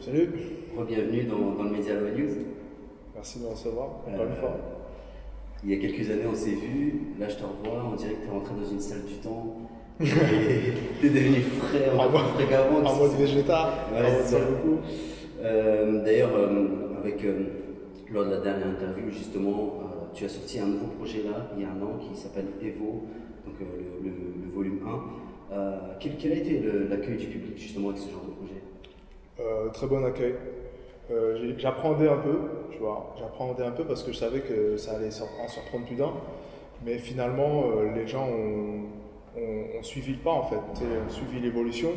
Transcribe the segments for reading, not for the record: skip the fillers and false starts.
Salut. Bienvenue dans le Média Aloha News. Merci de me recevoir, encore une fois. Il y a quelques années, on s'est vu. Là, je te revois. On dirait que tu es rentré dans une salle du temps. Tu es devenu frais, encore plus frais qu'avant. En mode végéta. Ouais, c'est ça. Beaucoup. D'ailleurs, lors de la dernière interview, justement, tu as sorti un nouveau projet là, il y a un an, qui s'appelle Evo, donc le volume 1. Quel a été l'accueil du public, justement, avec ce genre de projet? Très bon accueil. J'appréhendais un peu, tu vois. J'appréhendais un peu parce que je savais que ça allait en surprendre plus d'un. Mais finalement, les gens ont suivi le pas, en fait. Ont suivi l'évolution.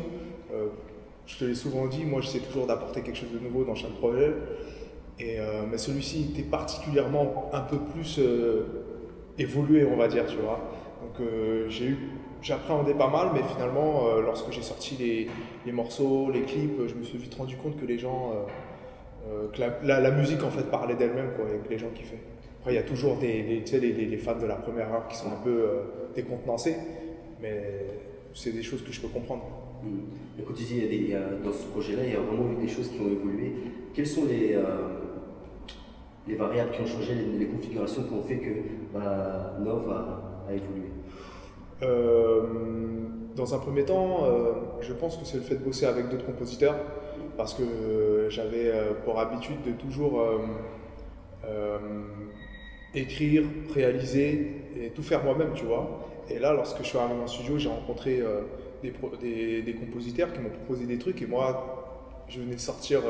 Je te l'ai souvent dit, moi, j'essaie toujours d'apporter quelque chose de nouveau dans chaque projet. Mais celui-ci était particulièrement un peu plus évolué, on va dire, tu vois. Donc, j'appréhendais pas mal, mais finalement, lorsque j'ai sorti les morceaux, les clips, je me suis vite rendu compte que les gens, que la musique en fait parlait d'elle-même, quoi, et que les gens kiffaient. Après, il y a toujours les fans de la première heure qui sont un peu décontenancés, mais c'est des choses que je peux comprendre. Quand tu dis, dans ce projet-là, il y a vraiment eu des choses qui ont évolué. Quelles sont les variables qui ont changé, les configurations qui ont fait que Nov a évolué? Dans un premier temps, je pense que c'est le fait de bosser avec d'autres compositeurs, parce que j'avais pour habitude de toujours écrire, réaliser et tout faire moi-même, tu vois. Et là, lorsque je suis arrivé en studio, j'ai rencontré des compositeurs qui m'ont proposé des trucs, et moi, je venais de sortir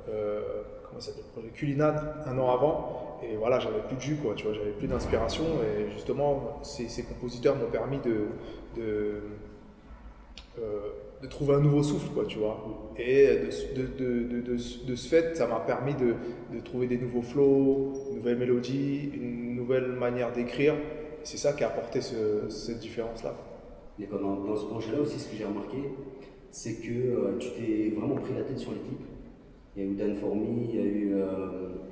comment ça s'appelle, le projet Culinade un an avant, et voilà, j'avais plus de jus, quoi, tu vois, j'avais plus d'inspiration, et justement ces compositeurs m'ont permis de trouver un nouveau souffle, quoi, tu vois, et de ce fait, ça m'a permis de trouver des nouveaux flows, de nouvelles mélodies, une nouvelle manière d'écrire. C'est ça qui a apporté cette différence-là. Et dans ce projet-là aussi, ce que j'ai remarqué, c'est que tu t'es vraiment pris la tête sur les clips. Il y a eu Dan For Me, il y a eu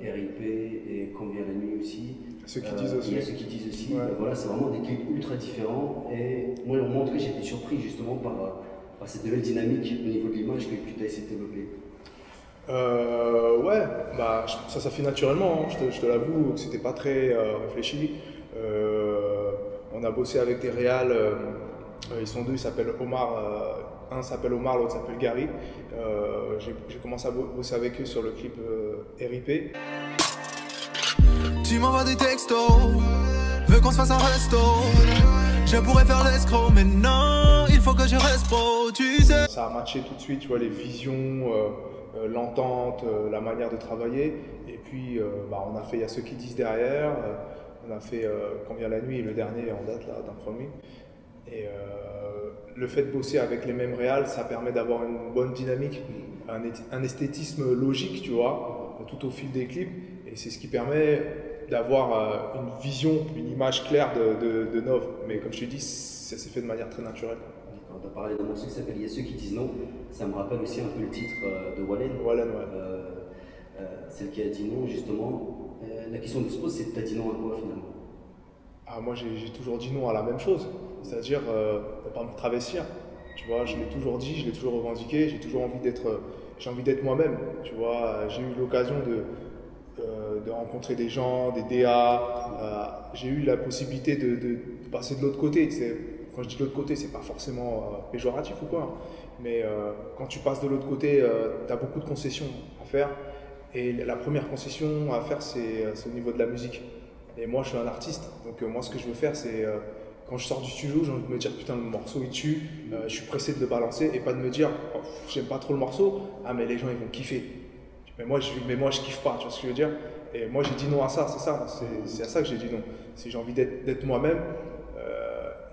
RIP et Quand vient la nuit aussi. Ceux qui disent aussi. Il y a ceux qui disent aussi. Ouais. Voilà, c'est vraiment des clips ultra différents. Et moi, en tout cas, j'ai été surpris justement par cette nouvelle dynamique au niveau de l'image que tu as essayé de développer. Ouais, ça fait naturellement, hein. Je te l'avoue que c'était pas très réfléchi. On a bossé avec des réals, ils sont deux, ils s'appellent Omar. Un s'appelle Omar, l'autre s'appelle Gary. J'ai commencé à bosser avec eux sur le clip RIP. Tu m'envoies des textos, veux qu'on se fasse un resto. Je pourrais faire l'escroc, mais non, il faut que je reste pro, tu sais. Ça a matché tout de suite, tu vois, les visions, l'entente, la manière de travailler. Et puis, on a fait Il y a ceux qui disent derrière. On a fait Quand vient la nuit, le dernier en date, là, d'un premier. Et le fait de bosser avec les mêmes réals, ça permet d'avoir une bonne dynamique, un esthétisme logique, tu vois, tout au fil des clips. Et c'est ce qui permet d'avoir une vision, une image claire de Nov. Mais comme je te dis, ça s'est fait de manière très naturelle. Tu as parlé d'un morceau qui s'appelle Il y a ceux qui disent non. Ça me rappelle aussi un peu le titre de Wallen. Wallen, ouais. Celle qui a dit non, justement. La question que se pose, c'est que tu as dit non à quoi finalement? Moi, j'ai toujours dit non à la même chose, c'est-à-dire ne pas me travestir. Tu vois, je l'ai toujours dit, je l'ai toujours revendiqué, j'ai envie d'être moi-même. Tu vois, j'ai eu l'occasion de rencontrer des gens, des DA. J'ai eu la possibilité de passer de l'autre côté. Quand je dis de l'autre côté, c'est pas forcément péjoratif ou quoi, mais quand tu passes de l'autre côté, tu as beaucoup de concessions à faire. Et la première concession à faire, c'est au niveau de la musique. Et moi, je suis un artiste, donc moi, ce que je veux faire, c'est quand je sors du studio, j'ai envie de me dire putain, le morceau il tue, je suis pressé de le balancer, et pas de me dire oh, j'aime pas trop le morceau, mais les gens ils vont kiffer. Mais moi, je kiffe pas, tu vois ce que je veux dire? Et moi, j'ai dit non à ça, c'est à ça que j'ai dit non. J'ai envie d'être moi-même,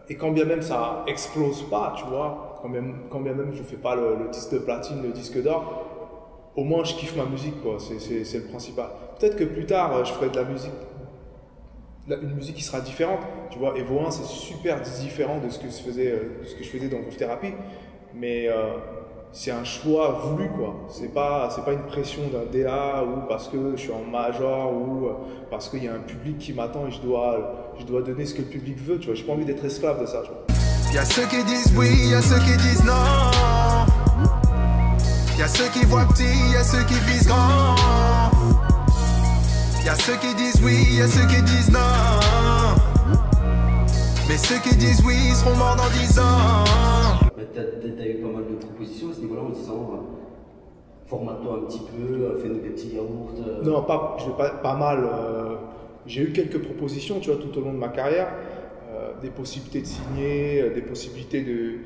et quand bien même ça explose pas, tu vois, quand bien même je fais pas le disque de platine, le disque d'or, au moins je kiffe ma musique, quoi. C'est le principal. Peut-être que plus tard, je ferai de la musique. Une musique qui sera différente, tu vois. Evo 1 c'est super différent de ce que je faisais dans Groove Therapy, mais c'est un choix voulu, quoi. C'est pas une pression d'un DA ou parce que je suis en major ou parce qu'il y a un public qui m'attend et je dois donner ce que le public veut, tu vois. J'ai pas envie d'être esclave de ça, tu vois. Y a ceux qui disent oui, y a ceux qui disent non. Y'a ceux qui voient petit, y'a ceux qui visent grand. Y'a ceux qui disent oui, y'a ceux qui disent non. Mais ceux qui disent oui seront morts dans 10 ans. T'as eu pas mal de propositions à ce niveau-là en disant formate-toi un petit peu, fais-nous des petits yaourts. Non, pas mal. J'ai eu quelques propositions, tu vois, tout au long de ma carrière. Des possibilités de signer, des possibilités de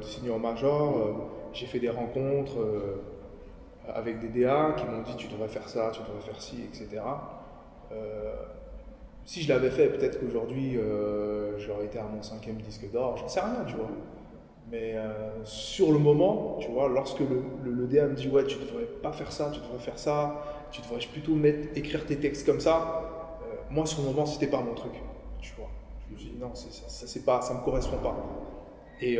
signer en major. J'ai fait des rencontres avec des DA qui m'ont dit tu devrais faire ça, tu devrais faire ci, etc. Si je l'avais fait, peut-être qu'aujourd'hui j'aurais été à mon 5e disque d'or, j'en sais rien, tu vois. Mais sur le moment, tu vois, lorsque le DA me dit ouais, tu devrais pas faire ça, tu devrais faire ça, tu devrais plutôt écrire tes textes comme ça, moi sur le moment c'était pas mon truc, tu vois. Je me suis dit non, ça me correspond pas. Et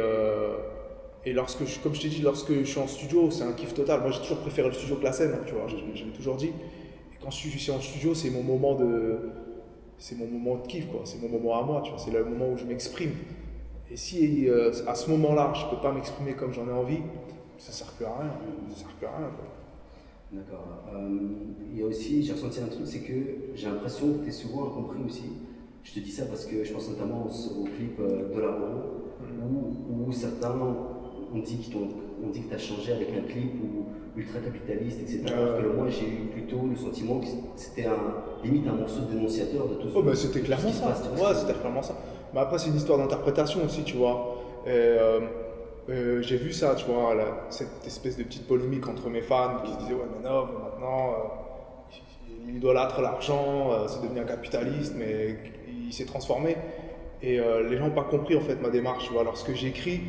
comme je t'ai dit, lorsque je suis en studio, c'est un kiff total. Moi j'ai toujours préféré le studio que la scène, tu vois, je l'ai toujours dit. Et quand je suis en studio, c'est mon moment de kiff, quoi. C'est mon moment à moi, tu vois. C'est le moment où je m'exprime. Et si à ce moment-là, je peux pas m'exprimer comme j'en ai envie, ça sert plus à rien. Ça sert plus à rien, quoi. D'accord. Il y a aussi, j'ai ressenti un truc, c'est que j'ai l'impression que tu es souvent incompris aussi. Je te dis ça parce que je pense notamment au clip de la Moro, où certains ont dit que tu as changé avec un clip ultra-capitaliste, etc. Alors que moi, j'ai eu plutôt le sentiment que c'était limite un morceau dénonciateur de tout ça. Oh, bah, c'était clairement ça. Ouais, c'était clairement ça. Mais après, c'est une histoire d'interprétation aussi, tu vois. J'ai vu ça, tu vois, cette espèce de petite polémique entre mes fans qui se disaient ouais, mais non, maintenant, il idolâtre l'argent, c'est devenu un capitaliste, mais il s'est transformé. Et les gens n'ont pas compris en fait ma démarche, tu vois. Lorsque j'écris,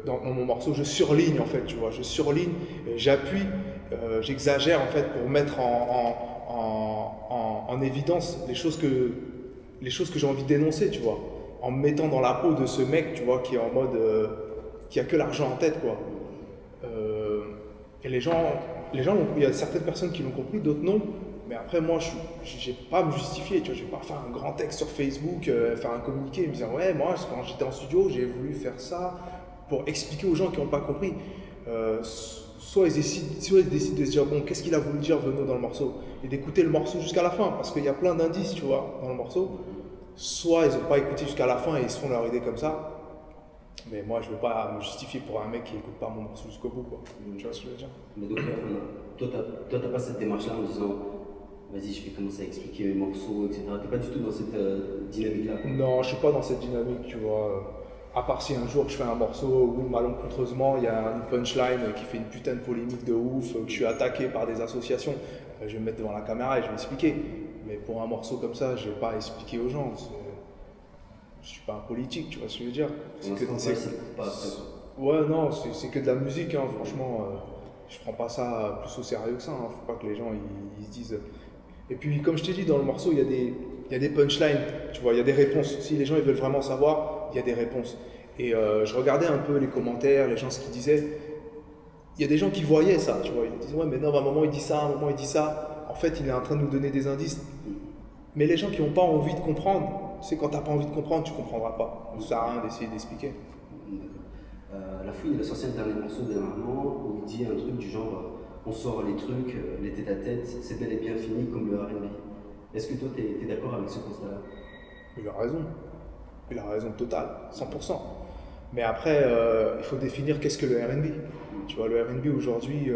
dans mon morceau, je surligne en fait, tu vois. Je surligne, j'appuie, j'exagère en fait pour mettre en évidence les choses que j'ai envie de dénoncer, tu vois. En me mettant dans la peau de ce mec, tu vois, qui est en mode, qui a que l'argent en tête, quoi. Et les gens, il y a certaines personnes qui l'ont compris, d'autres non. Mais après, moi, je n'ai pas à me justifier, tu vois. Je vais pas faire un grand texte sur Facebook, faire un communiqué, me dire ouais, moi, quand j'étais en studio, j'ai voulu faire ça pour expliquer aux gens qui n'ont pas compris. Soit ils décident de se dire bon, qu'est-ce qu'il a voulu dire Veno dans le morceau, et d'écouter le morceau jusqu'à la fin, parce qu'il y a plein d'indices, tu vois, dans le morceau. Soit ils n'ont pas écouté jusqu'à la fin et ils se font leur idée comme ça. Mais moi, je ne veux pas me justifier pour un mec qui n'écoute pas mon morceau jusqu'au bout, quoi. Tu vois ce que je veux dire? Mais donc, toi, tu n'as pas cette démarche-là en disant vas-y, je vais commencer à expliquer mes morceaux, etc. Tu n'es pas du tout dans cette dynamique-là? Non, je ne suis pas dans cette dynamique, tu vois. À part si un jour je fais un morceau où malencontreusement il y a une punchline qui fait une putain de polémique de ouf, que je suis attaqué par des associations, je vais me mettre devant la caméra et je vais expliquer. Mais pour un morceau comme ça, je ne vais pas expliquer aux gens. Je ne suis pas un politique, tu vois ce que je veux dire. Ouais, non, c'est que de la musique, hein, franchement. Je ne prends pas ça plus au sérieux que ça. Hein. Faut pas que les gens ils se disent. Et puis, comme je t'ai dit, dans le morceau, il y a des punchlines, tu vois, il y a des réponses. Si les gens ils veulent vraiment savoir, il y a des réponses. Et je regardais un peu les commentaires, les gens ce qu'ils disaient. Il y a des gens qui voyaient ça, tu vois. Ils disaient ouais, mais non, à un moment il dit ça, à un moment il dit ça. En fait, il est en train de nous donner des indices. Mais les gens qui n'ont pas envie de comprendre, tu sais, quand tu n'as pas envie de comprendre, tu ne comprendras pas. Ça ne sert à rien d'essayer d'expliquer. La Fouine, il a sorti un dernier morceau dernièrement où il dit un truc du genre on sort les trucs, les tête à tête, c'est bel et bien fini comme le R&B. Est-ce que toi, tu es d'accord avec ce constat-là? Il a raison. Il a raison totale, 100%. Mais après, il faut définir qu'est-ce que le R&B. Tu vois, le R&B aujourd'hui,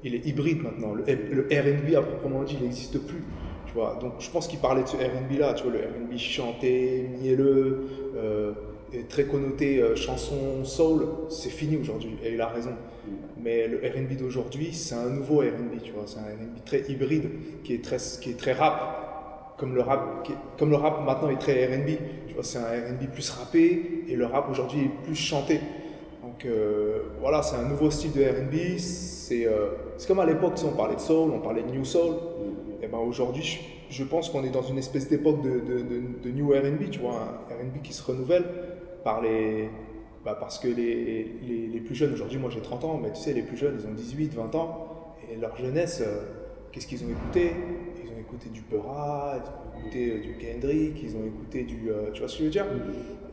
il est hybride maintenant. Le R&B à proprement dit, il n'existe plus. Tu vois, donc je pense qu'il parlait de ce R&B là, tu vois, le R&B chanté, mielleux, très connoté chanson soul, c'est fini aujourd'hui, et il a raison. Mais le R&B d'aujourd'hui, c'est un nouveau R&B, tu vois, c'est un R&B très hybride, qui est très rap, comme le rap maintenant est très R&B, tu vois, c'est un R&B plus rappé, et le rap aujourd'hui est plus chanté. Donc voilà, c'est un nouveau style de R&B, c'est comme à l'époque, on parlait de soul, on parlait de new soul. Et ben aujourd'hui, je pense qu'on est dans une espèce d'époque de new R&B, tu vois, un R&B qui se renouvelle parce que les plus jeunes, aujourd'hui, moi j'ai 30 ans, mais tu sais, les plus jeunes, ils ont 18, 20 ans, et leur jeunesse, qu'est-ce qu'ils ont écouté? Ils ont écouté du Peura, ils ont écouté du Kendrick, ils ont écouté du... tu vois ce que je veux dire?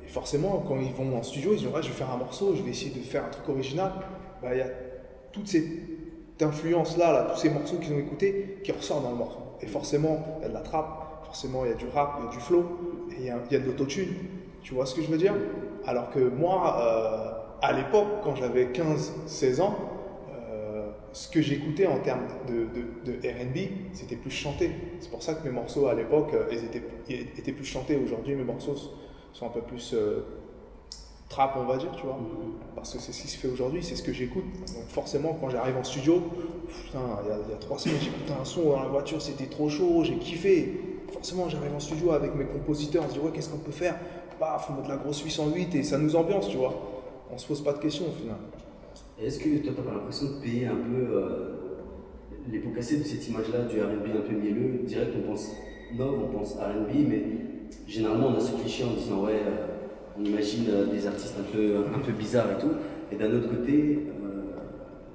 Et forcément, quand ils vont en studio, ils disent ouais, je vais faire un morceau, je vais essayer de faire un truc original. Bah, il y a toute cette influence-là, là, tous ces morceaux qu'ils ont écoutés qui ressortent dans le morceau. Et forcément, il y a de la trap, forcément, il y a du rap, il y a du flow, et il y a de l'autotune. Tu vois ce que je veux dire? Alors que moi, à l'époque, quand j'avais 15-16 ans, ce que j'écoutais en termes de R&B, c'était plus chanté. C'est pour ça que mes morceaux à l'époque, ils étaient plus chantés. Aujourd'hui, mes morceaux sont un peu plus trap, on va dire, tu vois. Parce que c'est ce qui se fait aujourd'hui, c'est ce que j'écoute. Donc forcément, quand j'arrive en studio, putain, il y a 3 semaines, j'écoutais un son dans la voiture, c'était trop chaud, j'ai kiffé. Forcément, j'arrive en studio avec mes compositeurs, on se dit ouais, qu'est-ce qu'on peut faire? Bah, faut mettre la grosse 808 et ça nous ambiance, tu vois. On se pose pas de questions au final. Est-ce que toi, tu n'as pas l'impression de payer un peu les pots cassés de cette image-là du R&B un peu mielleux? Direct, on pense Nov, on pense R&B, mais généralement, on a ce cliché en disant ouais, on imagine des artistes un peu bizarres et tout. Et d'un autre côté,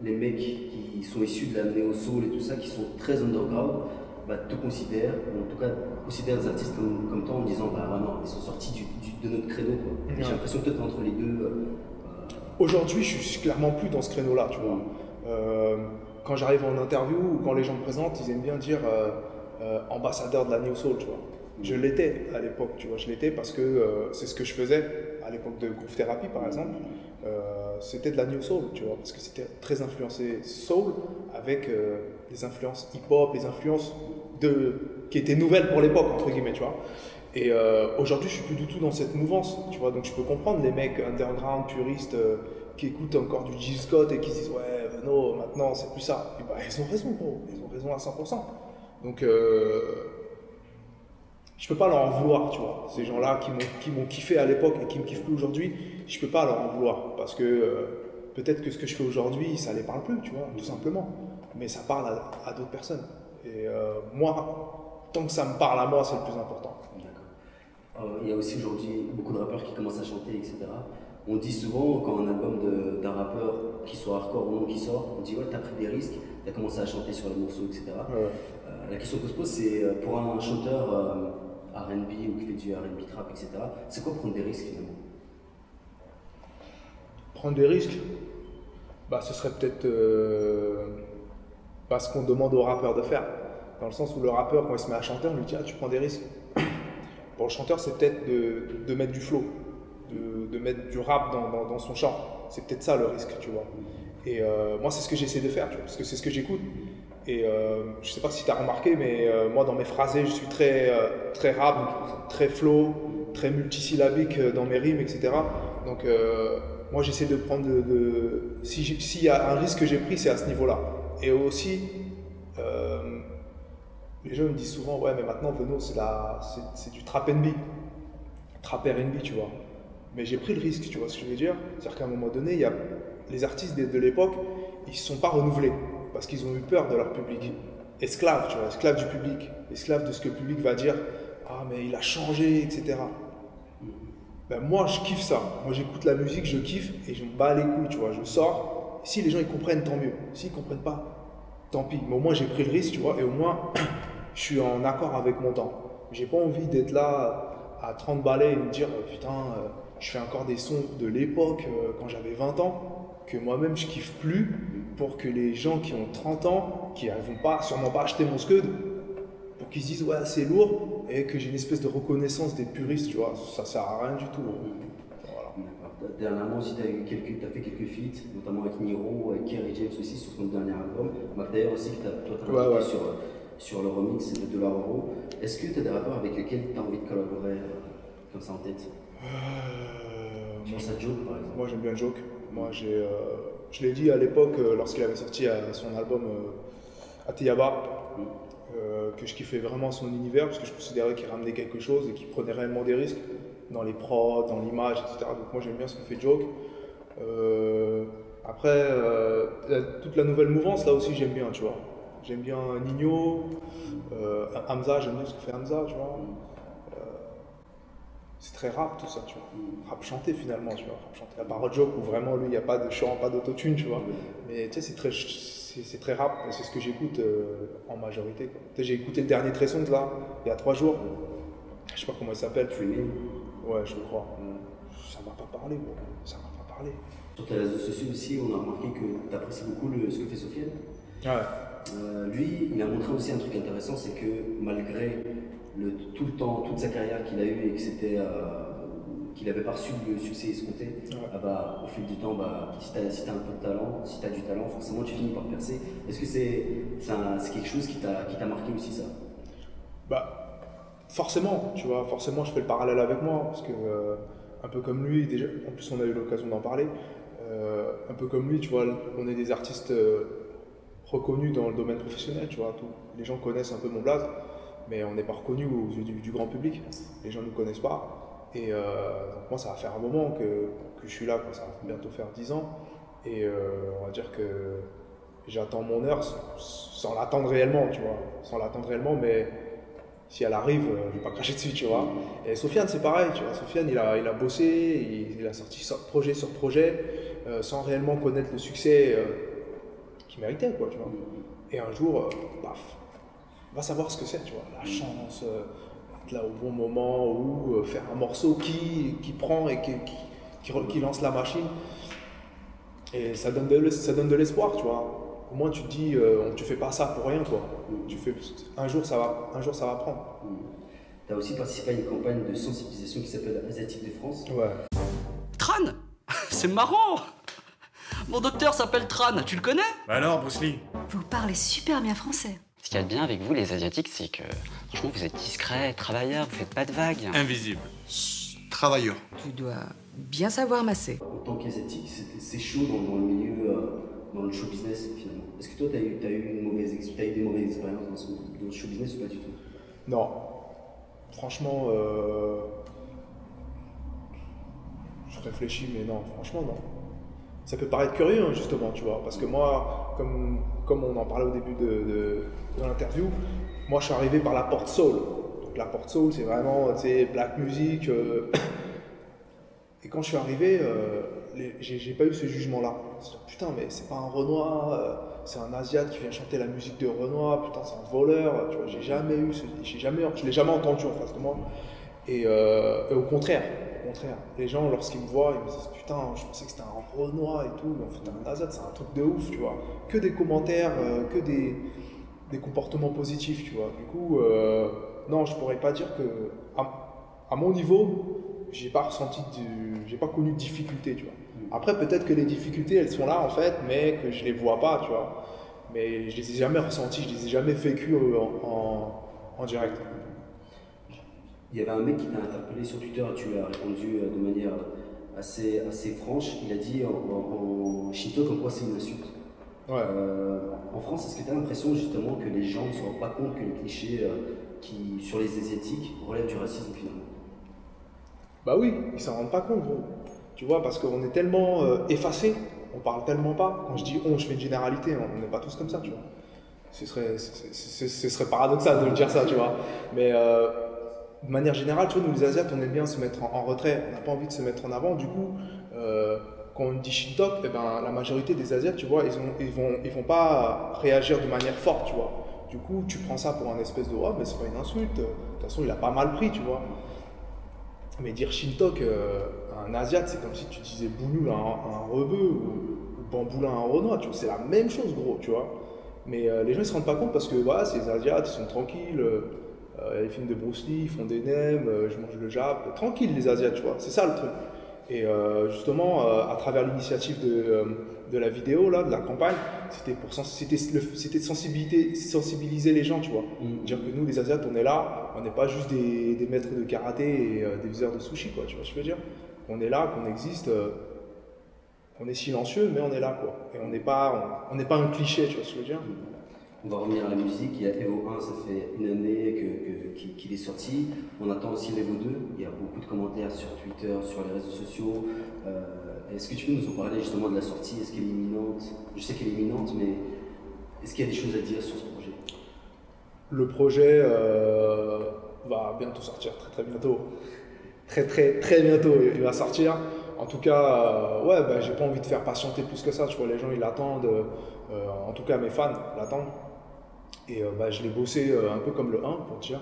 les mecs qui sont issus de la néo-soul et tout ça, qui sont très underground, bah, te considèrent, ou en tout cas considèrent des artistes comme toi en disant bah ouais, non, ils sont sortis de notre créneau, quoi. Et j'ai l'impression que toi, entre les deux. Aujourd'hui, je suis clairement plus dans ce créneau-là, tu vois. Quand j'arrive en interview ou quand les gens me présentent, ils aiment bien dire ambassadeur de la New Soul, tu vois. Je l'étais à l'époque, tu vois. Je l'étais parce que c'est ce que je faisais à l'époque de Groove Therapy, par exemple. C'était de la New Soul, tu vois, parce que c'était très influencé soul avec des influences hip-hop, des influences qui étaient nouvelles pour l'époque, entre guillemets, tu vois. Et aujourd'hui, je suis plus du tout dans cette mouvance, tu vois. Donc, je peux comprendre les mecs underground, puristes, qui écoutent encore du Jill Scott et qui se disent ouais, non, maintenant, c'est plus ça. Et bah, ils ont raison, gros. Ils ont raison à 100%. Donc, je peux pas leur en vouloir, tu vois. Ces gens-là qui m'ont kiffé à l'époque et qui me kiffent plus aujourd'hui, je peux pas leur en vouloir parce que peut-être que ce que je fais aujourd'hui, ça les parle plus, tu vois, tout simplement. Mais ça parle à d'autres personnes. Et moi, tant que ça me parle à moi, c'est le plus important. Il y a aussi aujourd'hui beaucoup de rappeurs qui commencent à chanter, etc. On dit souvent, quand un album d'un rappeur, qu'il soit hardcore ou non, qui sort, on dit ouais, t'as pris des risques, t'as commencé à chanter sur les morceaux, etc. Ouais. La question qu'on se pose, c'est pour un chanteur R&B ou qui fait du R&B trap, etc., c'est quoi prendre des risques finalement? Prendre des risques, bah, ce serait peut-être pas ce qu'on demande au rappeur de faire. Dans le sens où le rappeur, quand il se met à chanter, on lui dit ah, tu prends des risques. Pour le chanteur, c'est peut-être de mettre du flow, de mettre du rap dans son chant. C'est peut-être ça le risque, tu vois. Et moi, c'est ce que j'essaie de faire, tu vois, parce que c'est ce que j'écoute. Et je sais pas si tu as remarqué, mais moi, dans mes phrasés, je suis très rap, très flow, très multisyllabique dans mes rimes, etc. Donc, moi, j'essaie de prendre s'il y a un risque que j'ai pris, c'est à ce niveau-là. Et aussi, les gens me disent souvent, ouais, mais maintenant, Veno, c'est du trap R&B. Trap R&B, tu vois. Mais j'ai pris le risque, tu vois ce que je veux dire? C'est-à-dire qu'à un moment donné, il y a les artistes de l'époque, ils ne se sont pas renouvelés parce qu'ils ont eu peur de leur public. Esclaves, tu vois, esclaves du public, esclaves de ce que le public va dire. Ah, mais il a changé, etc. Ben, moi, je kiffe ça. Moi, j'écoute la musique, je kiffe et je me bats les couilles, tu vois. Je sors. Si les gens ils comprennent, tant mieux. S'ils ne comprennent pas, tant pis. Mais au moins, j'ai pris le risque, tu vois, et au moins, je suis en accord avec mon temps. J'ai pas envie d'être là à 30 balais et me dire putain, je fais encore des sons de l'époque quand j'avais 20 ans, que moi-même je kiffe plus, pour que les gens qui ont 30 ans, qui ne vont sûrement pas acheter mon scud, pour qu'ils se disent ouais, c'est lourd, et que j'ai une espèce de reconnaissance des puristes, tu vois, ça sert à rien du tout. Voilà. Dernièrement aussi, tu as fait quelques feats, notamment avec Niro, avec Kerry James aussi sur son dernier album. D'ailleurs aussi, toi tu as invité sur le remix de $. Est-ce que tu as des rappeurs avec lesquels tu as envie de collaborer comme ça en tête? Je pense à Joke par exemple. Moi j'aime bien Joke. Moi je l'ai dit à l'époque lorsqu'il avait sorti son album Atiyaba, que je kiffais vraiment son univers parce que je considérais qu'il ramenait quelque chose et qu'il prenait réellement des risques dans les prods, dans l'image, etc. Donc moi j'aime bien ce que fait Joke. Après, toute la nouvelle mouvance là aussi j'aime bien, tu vois. J'aime bien Nino, Hamza, j'aime bien ce que fait Hamza, tu vois. c'est très rap tout ça, tu vois. Rap chanté finalement, tu vois. Rap chanté. À part Joke où vraiment lui, il n'y a pas de chant, pas d'autotune, tu vois. Mais tu sais, c'est très rap, c'est ce que j'écoute en majorité, quoi. Tu sais, j'ai écouté le dernier Tressons là, il y a 3 jours. Je sais pas comment il s'appelle. Ouais, je le crois. Ça m'a pas parlé, gros. Ça m'a pas parlé. Sur tes réseaux sociaux aussi, on a remarqué que tu apprécies beaucoup ce que fait Sofiane. Ouais. Lui, il a montré aussi un truc intéressant, c'est que malgré tout le temps, toute sa carrière qu'il a eue et que qu'il n'avait pas reçu le succès escompté, au fil du temps, si tu as un peu de talent, si tu as du talent, forcément tu finis par percer. Est-ce que c'est quelque chose qui t'a marqué aussi ça? Bah, forcément, tu vois, forcément je fais le parallèle avec moi, parce que un peu comme lui, déjà, en plus on a eu l'occasion d'en parler, un peu comme lui, tu vois, on est des artistes reconnus dans le domaine professionnel, tu vois, les gens connaissent un peu mon blaze, mais on n'est pas reconnu aux yeux du grand public, les gens ne nous connaissent pas, et donc moi ça va faire un moment que je suis là, quoi. Ça va bientôt faire 10 ans, et on va dire que j'attends mon heure sans l'attendre réellement, tu vois, sans l'attendre réellement, mais si elle arrive, je vais pas cracher dessus, tu vois. Et Sofiane, c'est pareil, tu vois. Sofiane, il a bossé, il a sorti projet sur projet, sans réellement connaître le succès qu'il méritait, quoi, tu vois. Et un jour, paf, va savoir ce que c'est, tu vois. La chance, être là au bon moment, ou faire un morceau qui prend et qui lance la machine. Et ça donne de l'espoir, tu vois. Au moins tu te dis, tu fais pas ça pour rien, quoi. Un jour ça va prendre. Tu as aussi participé à une campagne de sensibilisation qui s'appelle Asiatique de France. Ouais. Tran, c'est marrant. Mon docteur s'appelle Tran, tu le connais? Bah alors, Bruce Lee? Vous parlez super bien français. Ce qu'il y a de bien avec vous, les Asiatiques, c'est que franchement, vous êtes discrets, travailleurs, vous faites pas de vagues. Invisible. Travailleur. Tu dois bien savoir masser. En tant qu'asiatique, c'est chaud dans le milieu, dans le show business finalement. Est-ce que toi, tu as eu des mauvaises expériences dans le show business ou pas du tout? Non. Franchement, je réfléchis, mais non, franchement, non. Ça peut paraître curieux, hein, justement, tu vois, parce que moi, comme on en parlait au début de l'interview, moi, je suis arrivé par la porte soul. Donc, la porte soul, c'est vraiment, tu sais, black music. Et quand je suis arrivé, j'ai pas eu ce jugement-là. Putain, mais c'est pas un Renoir, c'est un Asiate qui vient chanter la musique de Renoir, putain, c'est un voleur. Tu vois, je l'ai jamais entendu en face de moi. Et au contraire, les gens, lorsqu'ils me voient, ils me disent putain, je pensais que c'était un Renoir et tout, mais en fait, un Asiate, c'est un truc de ouf, tu vois. Que des commentaires, que des comportements positifs, tu vois. Du coup, non, je pourrais pas dire que, à mon niveau, j'ai pas connu de difficultés, tu vois. Après, peut-être que les difficultés, elles sont là, en fait, mais que je les vois pas, tu vois. Mais je les ai jamais ressenties, je les ai jamais vécues en direct. Il y avait un mec qui t'a interpellé sur Twitter et tu lui as répondu de manière assez franche. Il a dit en Shinto comme quoi c'est une insulte. Ouais. En France, est-ce que tu as l'impression justement que les gens ne se rendent pas compte que les clichés sur les Asiatiques relèvent du racisme finalement? Bah oui, ils s'en rendent pas compte, gros. Tu vois, parce qu'on est tellement effacés, on parle tellement pas. Quand je dis on, je fais une généralité, on n'est pas tous comme ça, tu vois. Ce serait paradoxal de le dire ça, tu vois. Mais de manière générale, tu vois, nous les Asiates, on aime bien se mettre en retrait. On n'a pas envie de se mettre en avant. Du coup, quand on dit Shintok, eh ben, la majorité des Asiates, tu vois, ils vont pas réagir de manière forte, tu vois. Du coup, tu prends ça pour un espèce de mais c'est pas une insulte. De toute façon, il a pas mal pris, tu vois. Mais dire Shintok à un Asiate, c'est comme si tu disais Bougnoul à un rebeu ou Bamboula à un Renoir, tu vois. C'est la même chose, gros, tu vois. Mais les gens ils se rendent pas compte parce que voilà, ces Asiates, ils sont tranquilles. Les films de Bruce Lee, ils font des nems, je mange le jap. Tranquille, les Asiates, tu vois. C'est ça le truc. Et justement, à travers l'initiative de la vidéo, là, de la campagne, c'était de sensibiliser les gens, tu vois. Dire que nous, les Asiates, on est là, on n'est pas juste des maîtres de karaté et des faiseurs de sushi, quoi, tu vois ce que je veux dire. On est là, qu'on existe, on est silencieux, mais on est là, quoi. Et on n'est pas un cliché, tu vois ce que je veux dire. On va revenir à la musique. Il y a Evo 1, ça fait une année qu'il est sorti. On attend aussi l'Evo 2. Il y a beaucoup de commentaires sur Twitter, sur les réseaux sociaux. Est-ce que tu peux nous en parler justement de la sortie? Est-ce qu'elle est imminente? Je sais qu'elle est imminente, mais est-ce qu'il y a des choses à dire sur ce projet? Le projet va bientôt sortir, très très bientôt. très bientôt, il va sortir. En tout cas, ouais, bah, j'ai pas envie de faire patienter plus que ça. Tu vois, les gens, ils l'attendent. En tout cas, mes fans l'attendent. Et bah, je l'ai bossé un peu comme le 1, pour te dire.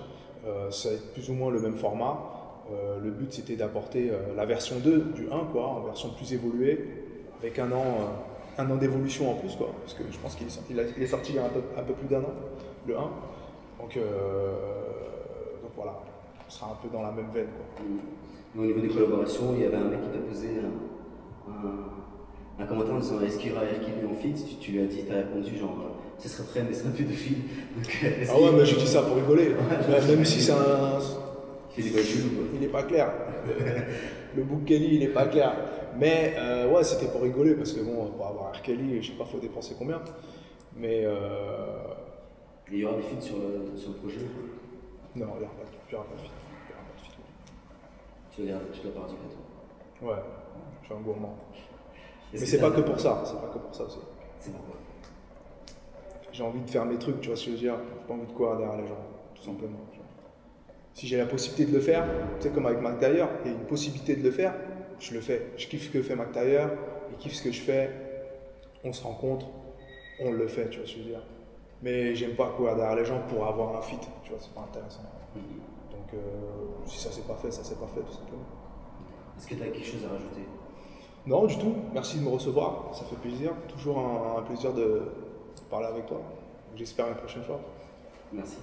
Ça va être plus ou moins le même format. Le but, c'était d'apporter la version 2 du 1, quoi, en version plus évoluée, avec un an d'évolution en plus, quoi. Parce que je pense qu'il est sorti il y a un peu plus d'un an, le 1. Donc voilà, on sera un peu dans la même veine, quoi. Au niveau des collaborations, il y avait un mec qui t'a posé un commentaire en disant est-ce qu'il y aura Hercule en feat, tu lui as dit, tu as répondu genre ce serait très mais c'est un peu de fil. Ah ouais, mais j'ai dit ça pour rigoler. Même si c'est un. Il fait des chelou, quoi. Il n'est pas clair. Le book Kelly, il n'est pas clair. Mais ouais, c'était pour rigoler parce que bon, pour avoir R. Kelly, je sais pas, faut dépenser combien. Mais. Il y aura des feats sur le projet? Non, il n'y aura pas de feat. Tu l'as pas dit à toi? Ouais, je suis un gourmand. Mais que c'est pas que pour ça, c'est pas que pour ça aussi. C'est pourquoi? J'ai envie de faire mes trucs, tu vois ce que je veux dire. J'ai pas envie de courir derrière les gens, tout simplement. Tu vois. Si j'ai la possibilité de le faire, tu sais, comme avec McTayer, il y a une possibilité de le faire, je le fais. Je kiffe ce que fait McTayer, il kiffe ce que je fais, on se rencontre, on le fait, tu vois ce que je veux dire. Mais j'aime pas courir derrière les gens pour avoir un feat, tu vois, c'est pas intéressant. Donc si ça s'est pas fait, ça s'est pas fait, tout simplement. Est-ce que tu as quelque chose à rajouter? Non, du tout. Merci de me recevoir, ça fait plaisir. Toujours un plaisir de parler avec toi. J'espère une prochaine fois. Merci.